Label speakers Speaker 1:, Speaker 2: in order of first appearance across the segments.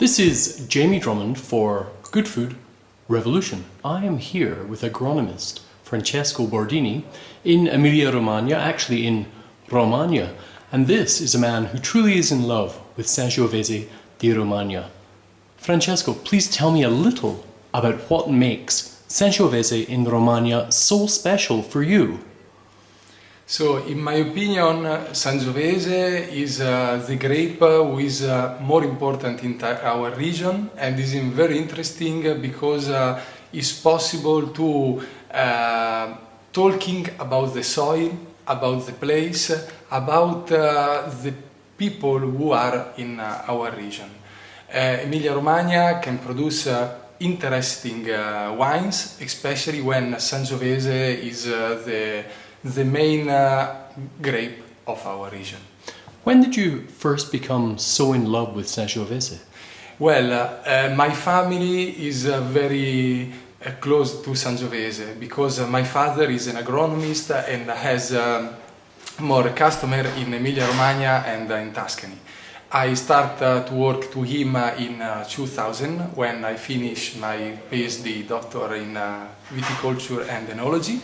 Speaker 1: This is Jamie Drummond for Good Food Revolution. I am here with agronomist Francesco Bordini in Emilia-Romagna, actually in Romagna, and this is a man who truly is in love with Sangiovese di Romagna. Francesco, please tell me a little about what makes Sangiovese in Romagna so special for you.
Speaker 2: So, in my opinion, Sangiovese is the grape who is more important in our region, and is very interesting because it's possible to talking about the soil, about the place, about the people who are in our region. Emilia-Romagna can produce interesting wines, especially when Sangiovese is the main grape of our region.
Speaker 1: When did you first become so in love with Sangiovese?
Speaker 2: Well, my family is very close to Sangiovese because my father is an agronomist and has more customer in Emilia-Romagna and in Tuscany. I started to work to him in 2000 when I finished my PhD doctor in viticulture and enology.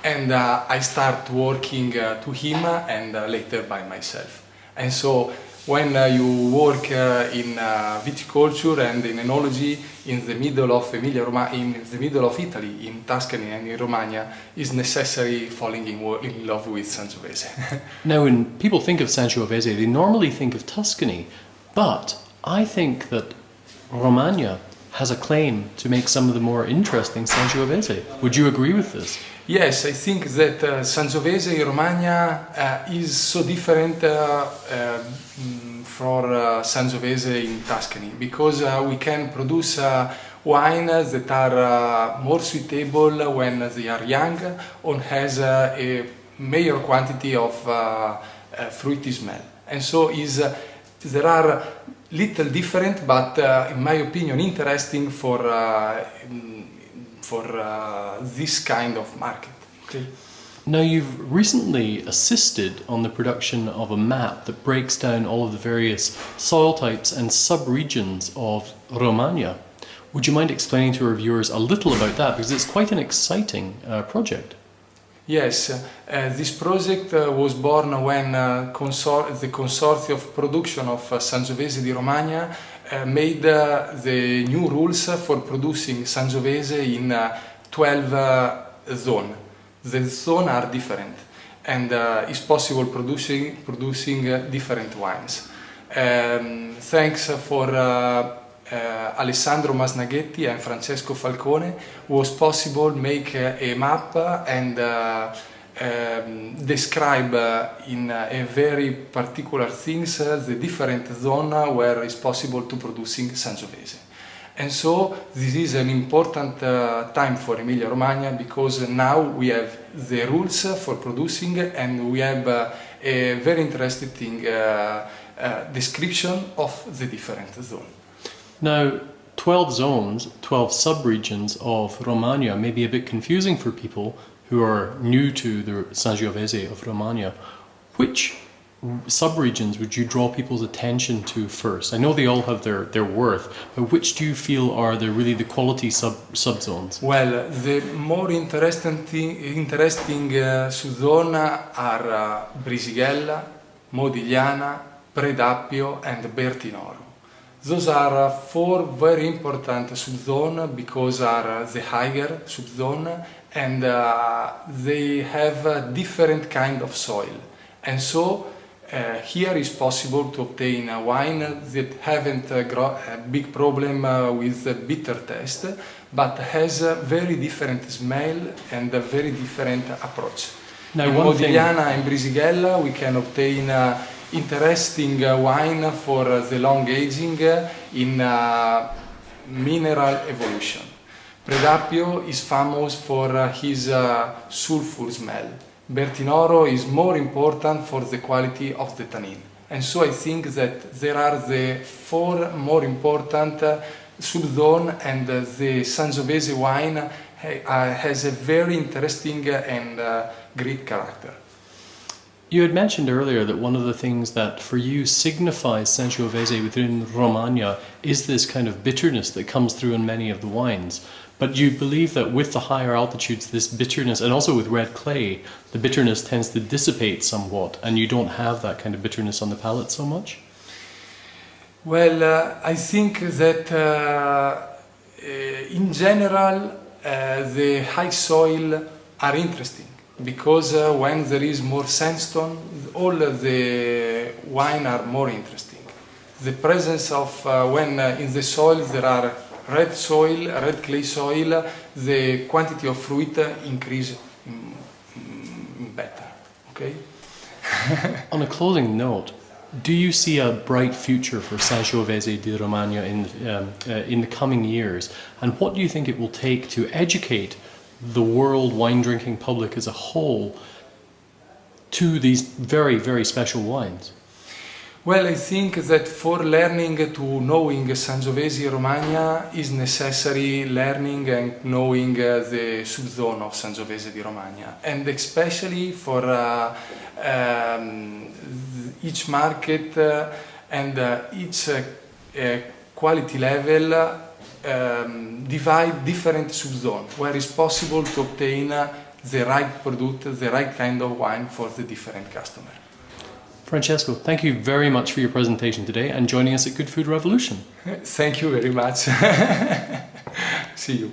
Speaker 2: And I start working to him and later by myself. And so when you work in viticulture and in enology in the middle of Emilia-Romagna, in the middle of Italy, in Tuscany and in Romagna, it's necessary falling in love with Sangiovese.
Speaker 1: Now, when people think of Sangiovese, they normally think of Tuscany, but I think that Romagna has a claim to make some of the more interesting Sangiovese. Would you agree with this?
Speaker 2: Yes, I think that Sangiovese in Romagna is so different for Sangiovese in Tuscany because we can produce wines that are more suitable when they are young or has a major quantity of fruity smell. And so there are little different, but in my opinion interesting for this kind of market. Okay.
Speaker 1: Now, you've recently assisted on the production of a map that breaks down all of the various soil types and sub-regions of Romagna. Would you mind explaining to our viewers a little about that, because it's quite an exciting project?
Speaker 2: Yes, this project was born when the Consortium of Production of Sangiovese di Romagna made the new rules for producing Sangiovese in 12 zones. The zones are different and it's possible producing different wines. Thanks for Alessandro Masnaghetti and Francesco Falcone was possible make a map and describe in a very particular things the different zone where it's possible to producing Sangiovese. And so this is an important time for Emilia-Romagna because now we have the rules for producing and we have a very interesting description of the different zones.
Speaker 1: Now, 12 zones, 12 sub-regions of Romagna may be a bit confusing for people who are new to the Sangiovese of Romagna. Which sub-regions would you draw people's attention to first? I know they all have their worth, but which do you feel are really the quality sub-zones?
Speaker 2: Well, the more interesting sub-zones are Brisighella, Modigliana, Predappio and Bertinoro. Those are four very important sub-zones because are the higher sub-zone and they have different kind of soil. And so here is possible to obtain a wine that haven't a big problem with the bitter taste, but has a very different smell and a very different approach. Now, in Modigliana and Brisighella we can obtain interesting wine for the long aging in mineral evolution. Predappio is famous for his sulfur smell. Bertinoro is more important for the quality of the tannin. And so I think that there are the four more important sub-zones and the Sangiovese wine has a very interesting and great character.
Speaker 1: You had mentioned earlier that one of the things that for you signifies Sangiovese within Romagna is this kind of bitterness that comes through in many of the wines. But you believe that with the higher altitudes, this bitterness, and also with red clay, the bitterness tends to dissipate somewhat, and you don't have that kind of bitterness on the palate so much?
Speaker 2: Well, I think that in general the high soil are interesting because when there is more sandstone, all the wine are more interesting. The presence of when in the soil there are red soil, red clay soil, the quantity of fruit increase better. Okay.
Speaker 1: On a closing note, do you see a bright future for Sangiovese di Romagna in the coming years? And what do you think it will take to educate the world wine drinking public as a whole to these very, very special wines?
Speaker 2: Well, I think that for learning to knowing Sangiovese Romagna is necessary learning and knowing the subzone of Sangiovese di Romagna, and especially for each market and each quality level divide different subzones where it's possible to obtain the right product, the right kind of wine for the different customer.
Speaker 1: Francesco, thank you very much for your presentation today and joining us at Good Food Revolution.
Speaker 2: Thank you very much. See you.